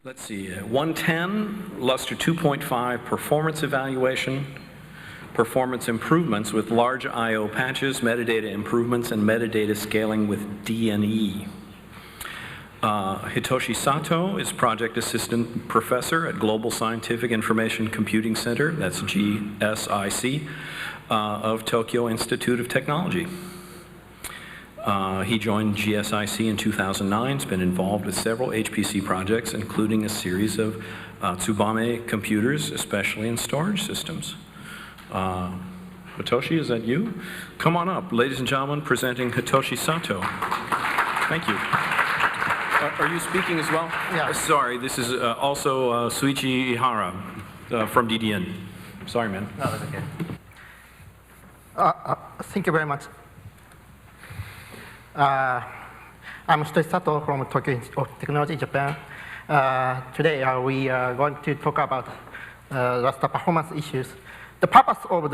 Let's see, 110, Lustre 2.5 performance evaluation, performance improvements with large I/O patches, metadata improvements, and metadata scaling with D&E. Hitoshi Sato is Project Assistant Professor at Global Scientific Information Computing Center, that's GSIC, of Tokyo Institute of Technology. He joined GSIC in 2009, has been involved with several HPC projects, including a series of Tsubame computers, especially in storage systems. Hitoshi, is that you? Come on up, ladies and gentlemen, presenting Hitoshi Sato. Thank you. Are you speaking as well? Yeah. Sorry, this is also Shuichi Ihara from DDN. Sorry, man. No, that's okay. Thank you very much. I'm Hitoshi Sato from Tokyo Institute of Technology, Japan. Today we are going to talk about Lustre performance issues. The purpose of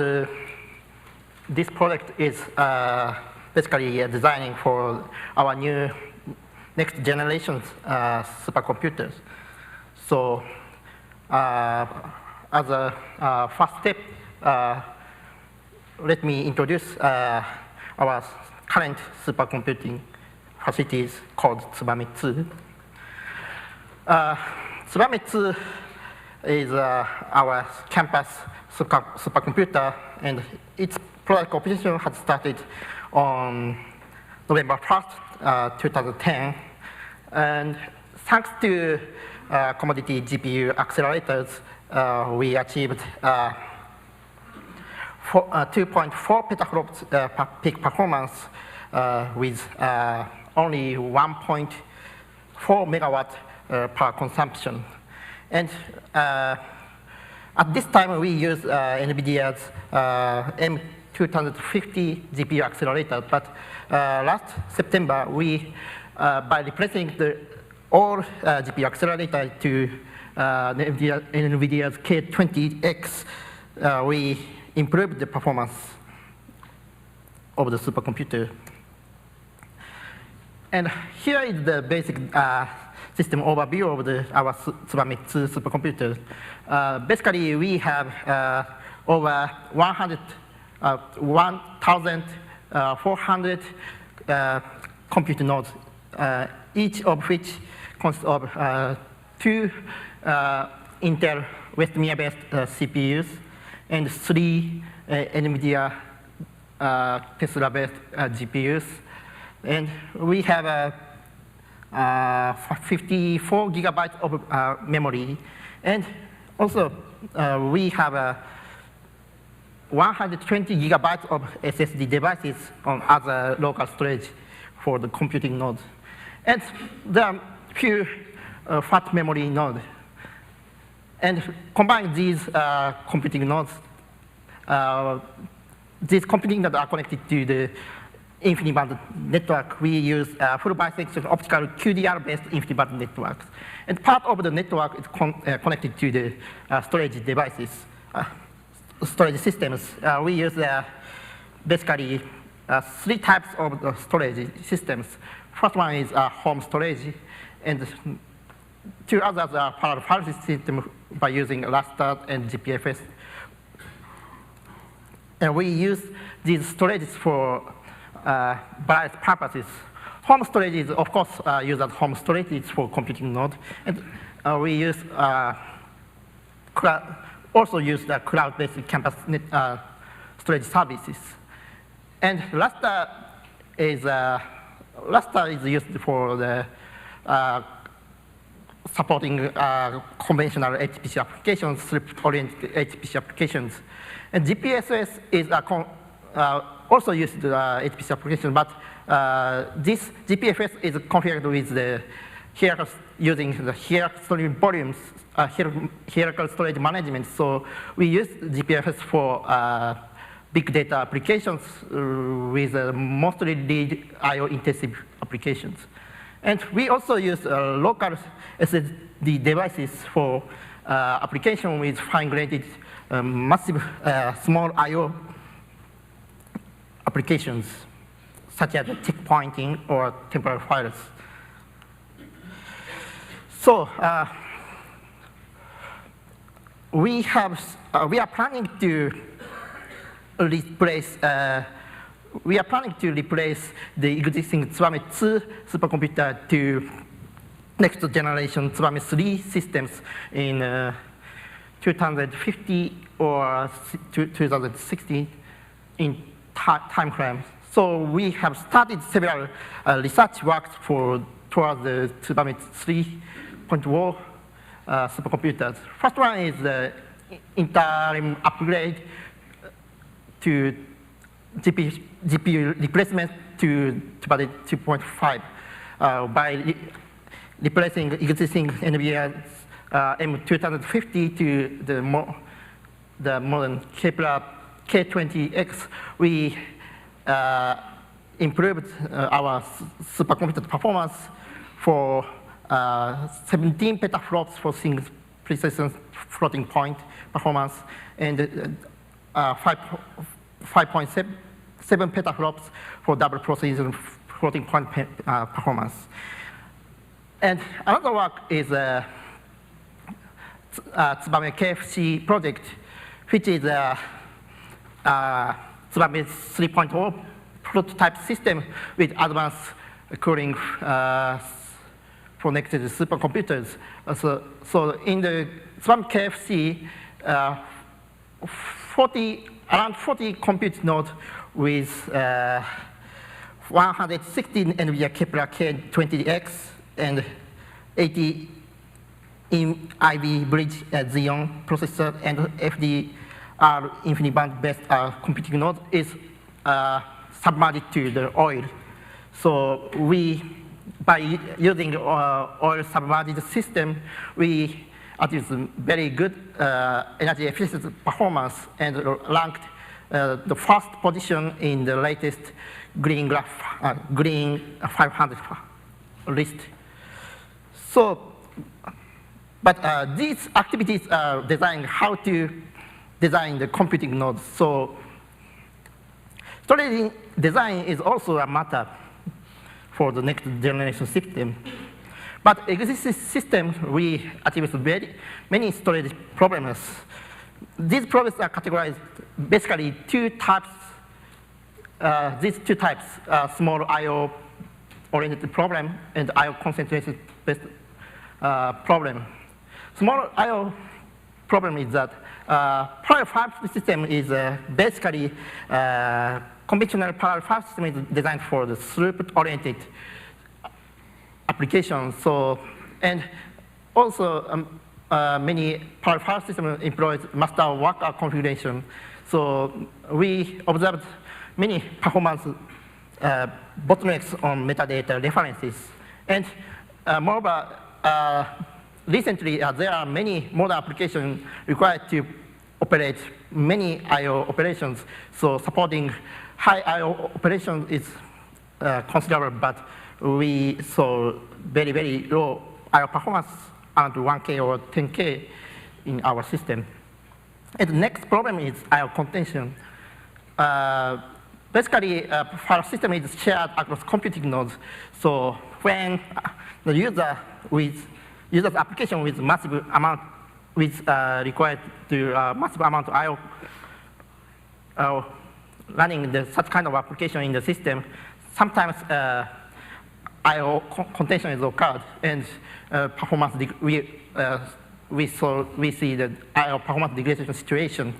this project is basically designing for our new next generation supercomputers. So as a first step, let me introduce our current supercomputing facilities called Tsubame 2. Tsubame 2 is our campus supercomputer, and its product operation has started on November 1st, 2010. And thanks to commodity GPU accelerators, we achieved 2.4 petaflops per peak performance with only 1.4 megawatt per consumption. And at this time, we use NVIDIA's M2050 GPU accelerator. But last September, we, by replacing the old GPU accelerator to NVIDIA's K20X, we improved the performance of the supercomputer. And here is the basic system overview of our Tsubame 2 supercomputer. Basically, we have over 1,400 compute nodes, each of which consists of 2 Intel Westmere-based CPUs and 3 NVIDIA Tesla-based GPUs. And we have 54 gigabytes of memory. And also, we have 120 gigabytes of SSD devices on other local storage for the computing nodes. And there are few fat memory nodes. And combine these computing nodes, these computing nodes are connected to the InfiniBand network. We use full bisection optical QDR-based InfiniBand networks. And part of the network is connected to the storage devices, storage systems. We use basically 3 types of storage systems. First one is home storage, and 2 others are parallel file system by using Lustre and GPFS. And we use these storages for various purposes. Home storage is, of course, used as home storage. It's for computing node. And we use also use the cloud-based campus storage services. And Lustre is used for the supporting conventional HPC applications, throughput-oriented HPC applications. And GPSS is also used HPC application, but this GPFS is configured with the using the hierarchical storage volumes, hierarchical storage management. So we use GPFS for big data applications with mostly lead I/O intensive applications. And we also use local SSD devices for application with fine-grained massive small I/O applications, such as checkpointing or temporal files. So we are planning to replace the existing Tsubame 2 supercomputer to next generation Tsubame 3 systems in 2050 or 2060 in time frame. So we have started several research works towards the Tsubame 3.0 supercomputers. First one is the interim upgrade to GPU replacement to Tsubame 2.5 by replacing existing NVIDIA M2050 to the modern Kepler K20X. We improved our supercomputer performance for 17 petaflops for single precision floating point performance and 5.7 petaflops for double precision floating point performance. And another work is Tsubame KFC project, which is Tsubame 3.0 prototype system with advanced cooling for next supercomputers. So in the Tsubame KFC, around 40 compute nodes with 116 NVIDIA Kepler K20X and 80 in Ivy Bridge Xeon processor and FDR InfiniBand based computing node is submerged to the oil. So by using oil submerged system, we achieved very good energy efficiency performance and ranked the first position in the latest Green 500 list. So, but these activities are designed how to design the computing nodes. So storage design is also a matter for the next generation system. But existing systems, we achieve many storage problems. These problems are categorized basically two types. These two types, small I/O oriented problem and I/O concentration based problem. Small I/O problem is that parallel file system is basically conventional parallel file system is designed for the throughput oriented applications. So, and also many parallel file systems employs master worker configuration. So we observed many performance bottlenecks on metadata references. And moreover, recently there are many modern applications required to operate many I/O operations. So supporting high I/O operations is considerable, but we saw very, very low I/O performance around 1K or 10K in our system. And the next problem is I/O contention. Basically, file system is shared across computing nodes. So when the user's application with massive amount required to massive amount of I/O running such kind of application in the system, sometimes I/O contention is occurred, and performance we see the I/O performance degradation situation.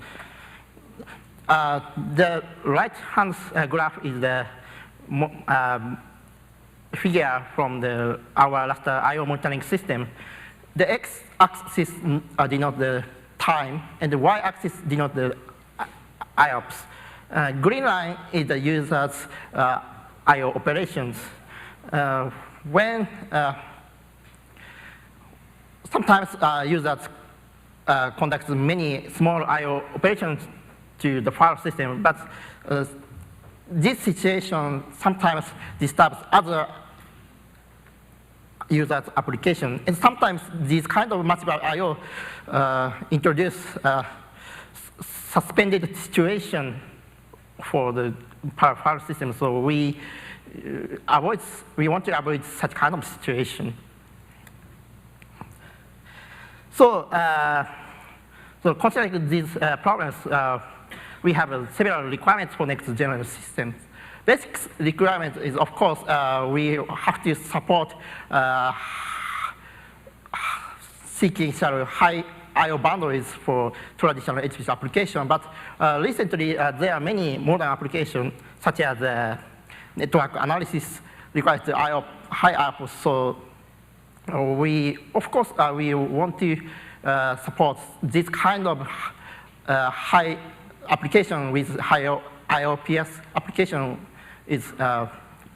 The right-hand graph is the figure from our Lustre I/O monitoring system. The x-axis denotes the time, and the y-axis denotes the IOPS. Green line is the user's I/O operations. When sometimes users conduct many small I/O operations to the file system, but this situation sometimes disturbs other users' application. And sometimes these kind of massive I/O introduce suspended situation for the file system. So we want to avoid such kind of situation. So So considering these problems, we have several requirements for next generation systems. Basic requirement is, of course, we have to support sequential high I/O boundaries for traditional HPC application. But recently, there are many modern applications, such as network analysis requires the high I/O. So we, of course, we want to support this kind of high application with high IOPS application is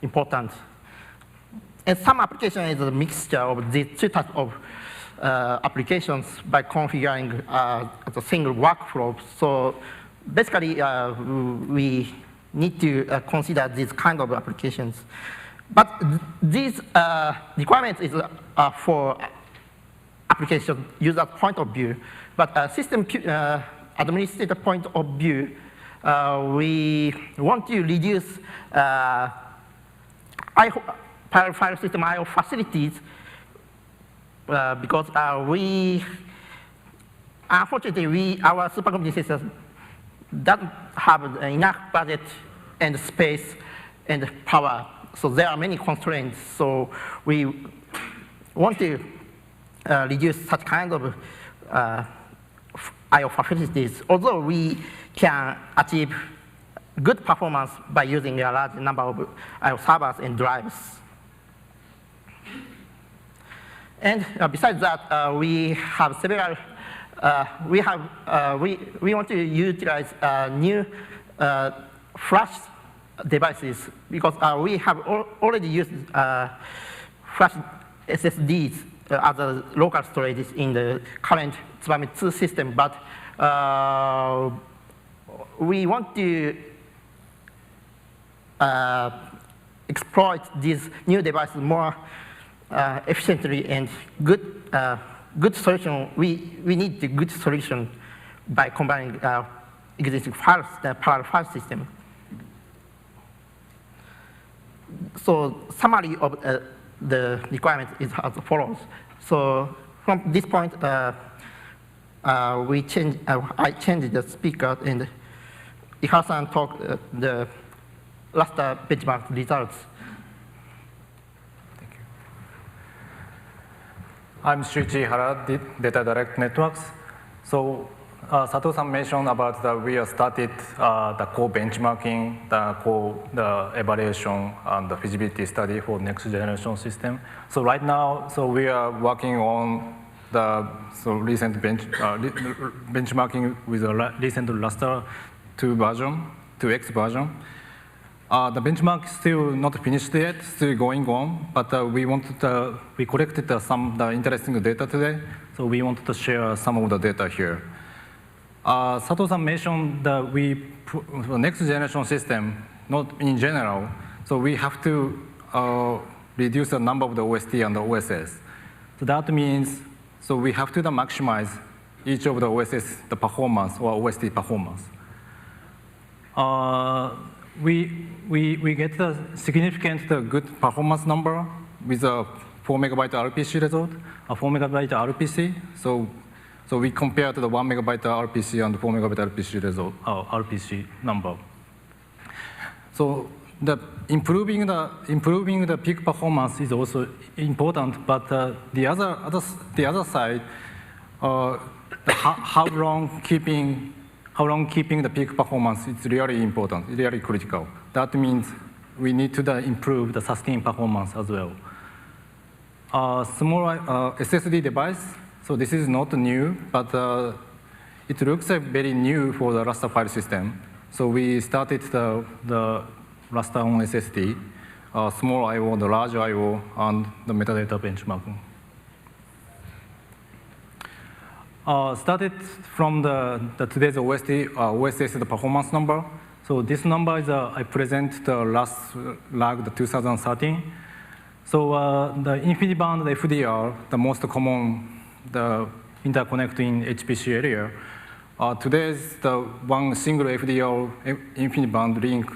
important. And some application is a mixture of these two types of applications by configuring the single workflow. So basically, we need to consider these kind of applications. But these requirements is for application user point of view. But system administrator point of view, we want to reduce file system I/O facilities because unfortunately, our supercomputing system doesn't have enough budget and space and power. So there are many constraints. So we want to reduce such kind of I/O facilities, although we can achieve good performance by using a large number of I/O servers and drives. And besides that, we have several. We want to utilize new flash devices because we have already used flash SSDs as a local storage in the current Tsubame 2 system, but we want to exploit these new devices more efficiently and good solution. We need a good solution by combining existing files, the parallel file system. So summary of the requirement is as follows. So from this point, I changed the speaker and Ihara-san talked the Lustre benchmark results. Thank you. I'm Shuichi Ihara, Data Direct Networks. So Sato-san mentioned about that we have started the core benchmarking, the evaluation, and the feasibility study for next generation system. So right now, we are working on the recent benchmarking with the recent Lustre 2X version. The benchmark is still not finished yet, still going on, but we collected some interesting data today, so we wanted to share some of the data here. Sato-san mentioned that for next generation system, not in general, so we have to reduce the number of the OST and the OSS. So that means, we have to maximize each of the OSS, the performance, or OST performance. We get a significant good performance number with a 4 megabyte RPC result, a 4 megabyte RPC. So we compare to the 1 megabyte RPC and 4 megabyte RPC result, RPC number. So improving the peak performance is also important, but the other side, how long keeping the peak performance is really important, really critical. That means we need to improve the sustained performance as well. Small SSD device. So this is not new, but it looks very new for the raster file system. So we started the raster on SSD, small I/O, the large I/O, and the metadata benchmarking. Started from today's OSS, the performance number. So this number is I present the last LUG, the 2013. So the InfiniBand FDR, the most common the interconnect in HPC area. Today's the one single FDR InfiniBand link,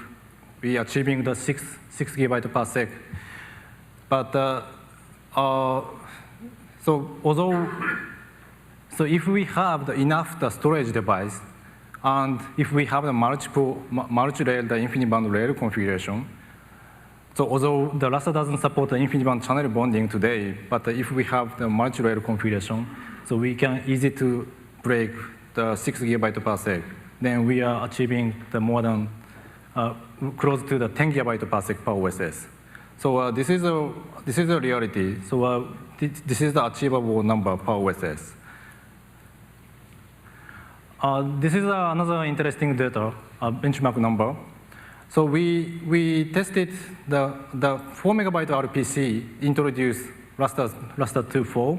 we achieving the 6 gigabyte per sec. But so although So if we have enough storage device, and if we have the multi-rail, the InfiniBand rail configuration, so although the Lustre doesn't support the InfiniBand channel bonding today, but if we have the multi-rail configuration, so we can easy to break the 6 GB per sec, then we are achieving the more than close to the 10 GB per sec per OSS. So this is a reality. So this is the achievable number per OSS. This is another interesting data, benchmark number. So we tested the 4 megabyte RPC introduced Lustre 2.4.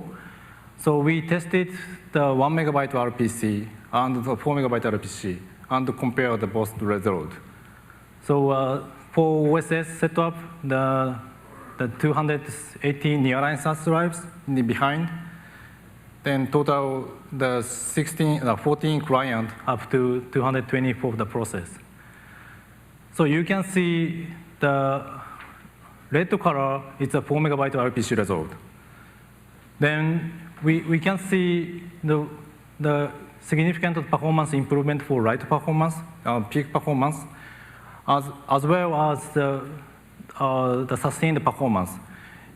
So we tested the 1 megabyte RPC and the 4 megabyte RPC and compared both results. So for OSS setup, the 280 nearline SAS drives in the behind, then total the 14 client up to 220 for the process. So you can see the red color is a 4 megabyte RPC result. Then we can see the significant performance improvement for write performance, peak performance, as well as the sustained performance.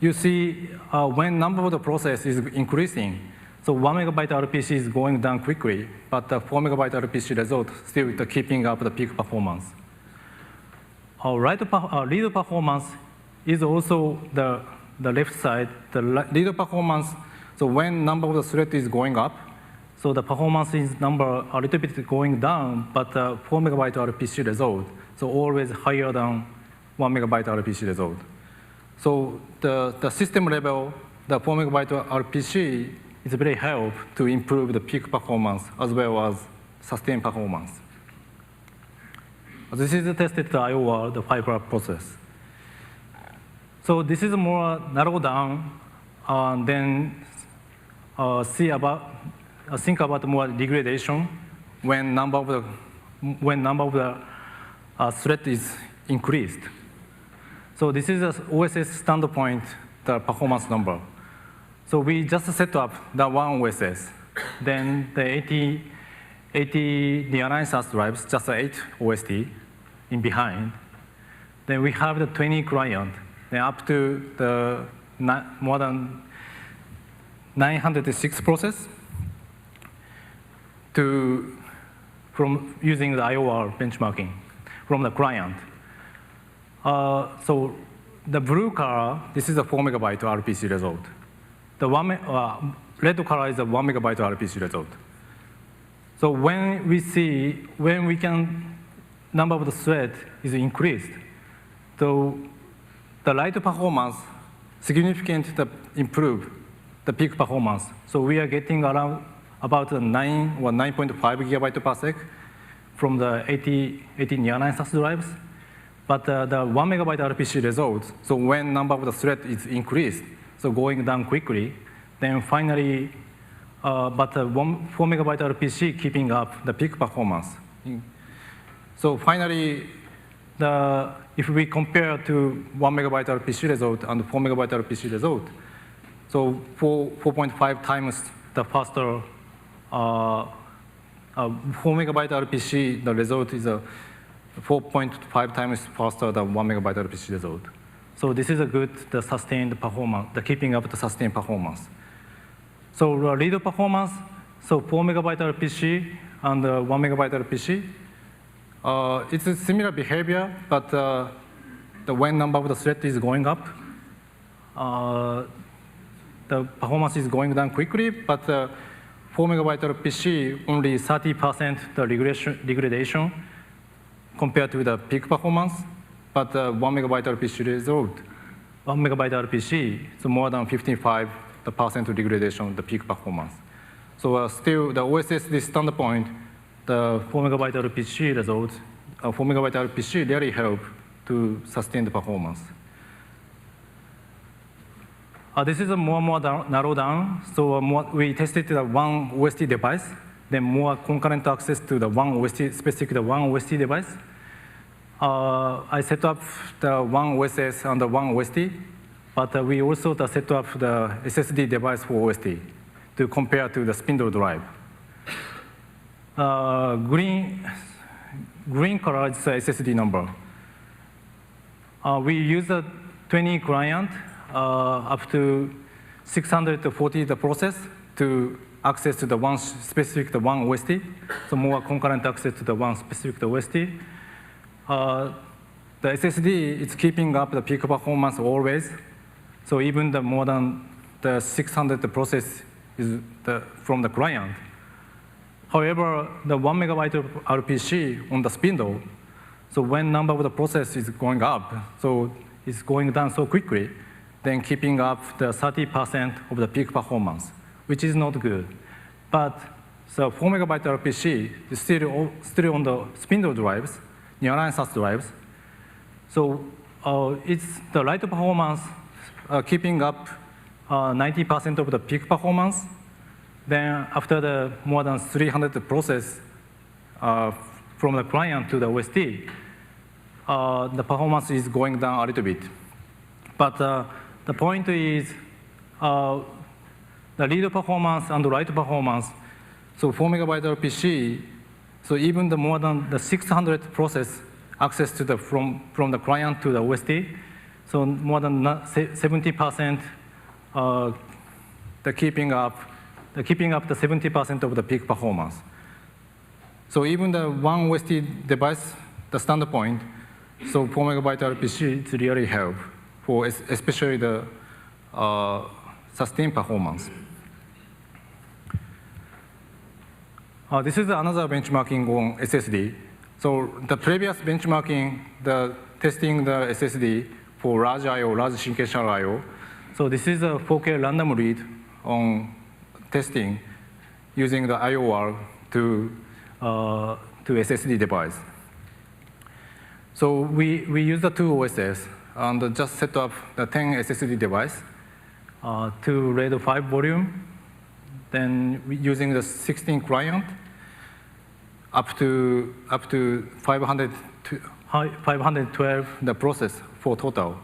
You see when number of the process is increasing, so 1 megabyte RPC is going down quickly, but the 4 megabyte RPC result still keeping up the peak performance. Read performance is also the left side. The read performance, so when number of the thread is going up, so the performance is number a little bit going down, but 4 megabyte RPC result, so always higher than 1 megabyte RPC result. So the system level, the 4 megabyte RPC is very help to improve the peak performance as well as sustained performance. This is tested the Iowa, the fiber process. So this is more narrowed down, then think about more degradation when number of the thread is increased. So this is an OSS standpoint, the performance number. So we just set up the one OSS, then the 80 nearline SAS drives, just 8 OST in behind. Then we have the 20 client, then up to the more than 906 process from using the IOR benchmarking from the client. So the blue color, this is a 4 megabyte RPC result. The red color is a 1 megabyte RPC result. So when we can, number of the thread is increased, so the write performance significantly improve the peak performance. So we are getting around about 9 or 9.5 gigabyte per sec from the 80 nearline SAS drives. But the 1 megabyte RPC results, so when number of the thread is increased, so going down quickly, then finally, but 4 megabyte RPC keeping up the peak performance. So finally, if we compare to 1 megabyte RPC result and 4 megabyte RPC result, so 4.5 times the faster, 4 megabyte RPC, the result is 4.5 times faster than 1 megabyte RPC result. So this is a good, the sustained performance, the keeping up the sustained performance. So read performance, so 4 megabyte RPC and 1 megabyte RPC, it's a similar behavior, but the when number of the thread is going up, the performance is going down quickly, but 4 megabyte RPC only 30% the degradation compared to the peak performance, but 1 megabyte RPC result, 1 megabyte RPC, so more than 55% degradation, the peak performance. So still, the OSS this standpoint, the 4 megabyte RPC result, 4 megabyte RPC really help to sustain the performance. This is a more narrow down. So we tested the one OST device, then more concurrent access to the one OST, specific the one OST device. I set up the one OSS and the one OST, but we also set up the SSD device for OST. to compare to the spindle drive. Green color is the SSD number. We use a 20 client up to 640 the process to access to the one specific the one OST, so more concurrent access to the one specific the OST. The SSD is keeping up the peak performance always, so even the more than the 600 the process is from the client. However, the 1 megabyte of RPC on the spindle, so when number of the process is going up, so it's going down so quickly, then keeping up the 30% of the peak performance, which is not good. But so 4 megabyte RPC is still on the spindle drives, nearline SAS drives. So it's the write performance keeping up 90% of the peak performance. Then after the more than 300 process from the client to the OST, the performance is going down a little bit. But the point is the read performance and the write performance, so 4 megabyte RPC, so even the more than the 600 process access to the from the client to the OST, so more than 70% the keeping up the 70% of the peak performance. So even the one OST device, the standard point, so 4 megabyte RPC is really help for especially the sustained performance. This is another benchmarking on SSD. So the previous benchmarking, the testing the SSD for large I/O, large sequential I/O. So this is a 4K random read on testing using the IOR to SSD device. So we use the two OSs and just set up the 10 SSD device to RAID 5 volume. Then using the 16 client up to 512 the process for total.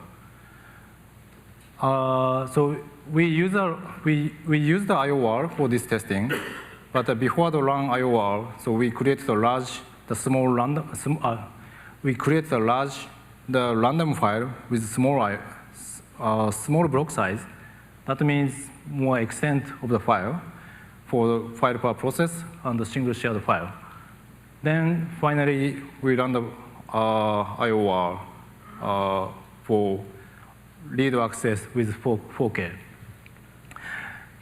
So we use the IOR for this testing, but before the run IOR, so we create the random file with small block size. That means more extent of the file for the file per process and the single shared file. Then finally we run the IOR for read access with 4K.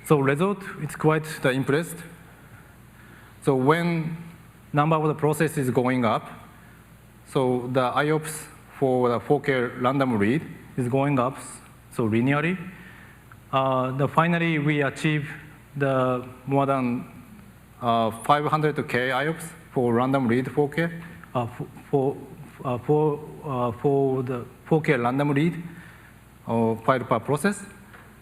So result, it's quite impressed. So when number of the process is going up, so the IOPS for the 4K random read is going up, so linearly. Finally, we achieve the more than 500K IOPS for random read 4K, for the 4K random read file per process.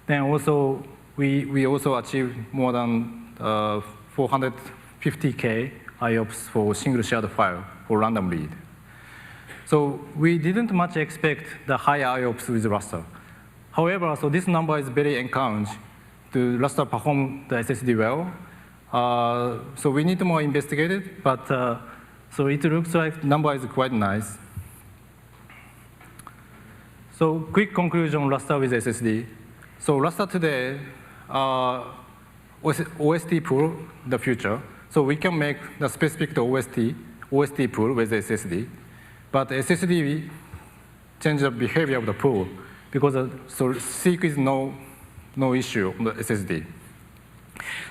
Then also, we also achieved more than 450K IOPS for single shared file for random read. So we didn't much expect the high IOPS with Lustre. However, so this number is very encouraging to Lustre perform the SSD well. So we need to more investigate it, but so it looks like the number is quite nice. So quick conclusion on Lustre with SSD. So Lustre today, OST pool the future. So we can make the specific OST pool with SSD. But SSD change the behavior of the pool because so seek is no issue on the SSD.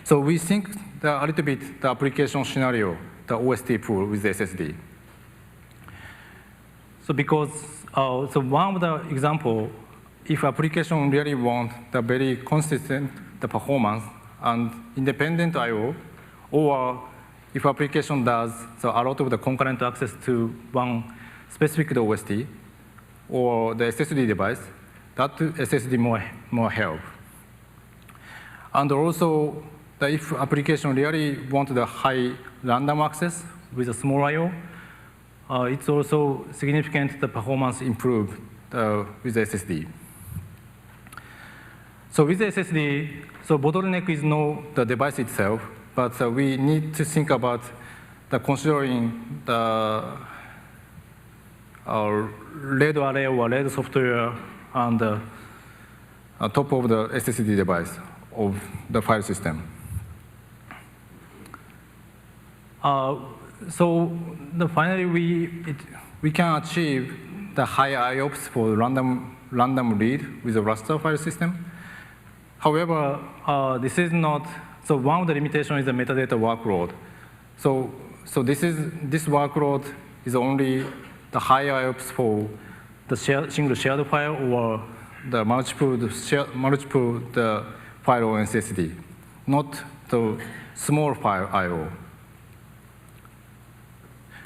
So we think a little bit the application scenario, the OST pool with the SSD. So because so one of the example, if application really want the very consistent the performance and independent I/O, or if application does so a lot of the concurrent access to one specific OST or the SSD device, that SSD more help. And also, if application really want the high random access with a small I/O, it's also significant the performance improved with the SSD. So with SSD, so bottleneck is not the device itself, but we need to think about the considering the RAID array or RAID software on the top of the SSD device of the file system. So finally, we can achieve the high IOPS for random read with the raster file system. However, this is not, so one of the limitations is the metadata workload. So this workload is only the high IOPS for the single shared file or the multiple the file on SSD, not the small file I/O.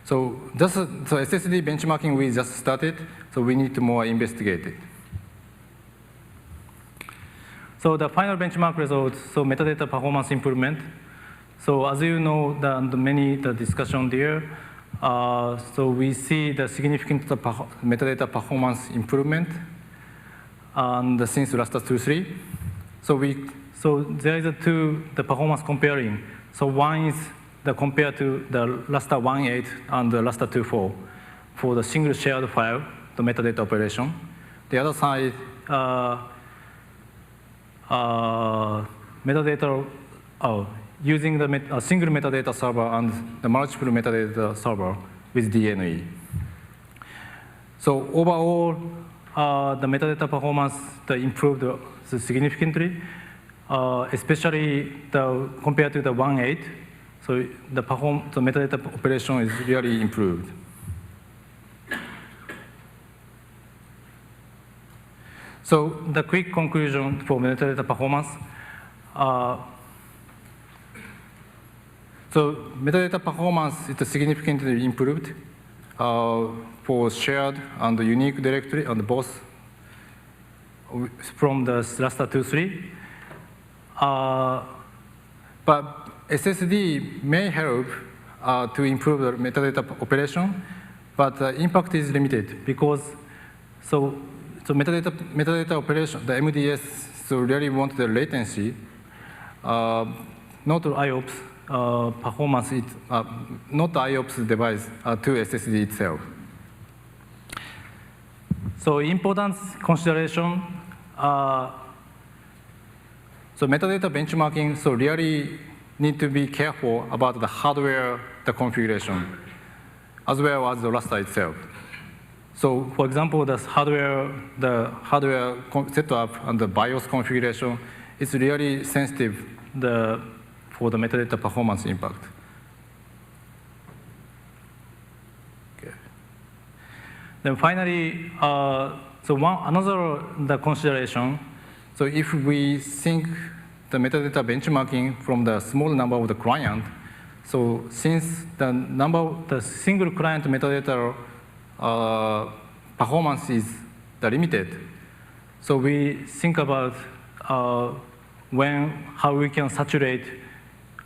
So SSD benchmarking we just started, so we need to more investigate it. So the final benchmark results, so metadata performance improvement. So as you know, the discussion there, so we see the significant metadata performance improvement and since Lustre 2.3. So there is the performance comparing. So one is the compared to the Lustre 1.8 and the Lustre 2.4 for the single shared file, the metadata operation. The other side, metadata, using the single metadata server and the multiple metadata server with DNE. So overall, the metadata performance improved significantly, especially compared to the 1.8. So the metadata operation is really improved. So the quick conclusion for metadata performance. So metadata performance is significantly improved for shared and unique directory and both from the Lustre 2.3. But SSD may help to improve the metadata operation, but the impact is limited because so metadata operation, the MDS, so really want the latency, not IOPS performance, not IOPS device to SSD itself. So important consideration, so metadata benchmarking, so really need to be careful about the hardware, the configuration, as well as the raster itself. So for example, the hardware setup and the BIOS configuration is really sensitive for the metadata performance impact. Okay. Then finally, so another the consideration. So if we think the metadata benchmarking from the small number of the client, so since the single client metadata performance is limited, so we think about how we can saturate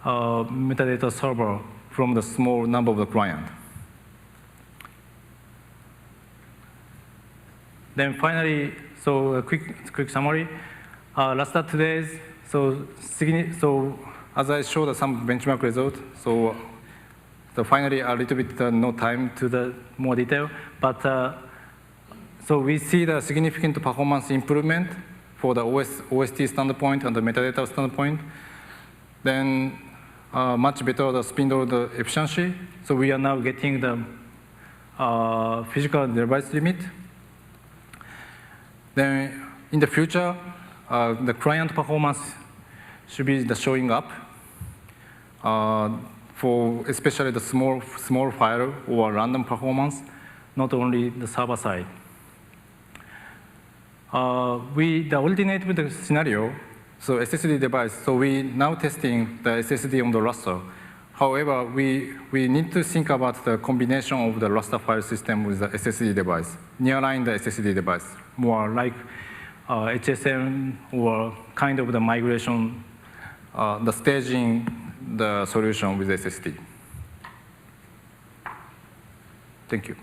metadata server from the small number of the client. Then finally, so a quick summary. Lustre today's, so as I showed some benchmark result, so finally a little bit no time to the more detail, but so we see the significant performance improvement for the OST standpoint and the metadata standpoint. Then much better the spin load efficiency. So we are now getting the physical device limit. Then in the future, the client performance should be showing up for especially the small file or random performance, not only the server side. The alternative scenario, so SSD device, so we now testing the SSD on the raster. However, we need to think about the combination of the raster file system with the SSD device, nearline the SSD device, more like HSM or kind of the migration, the staging the solution with SSD. Thank you.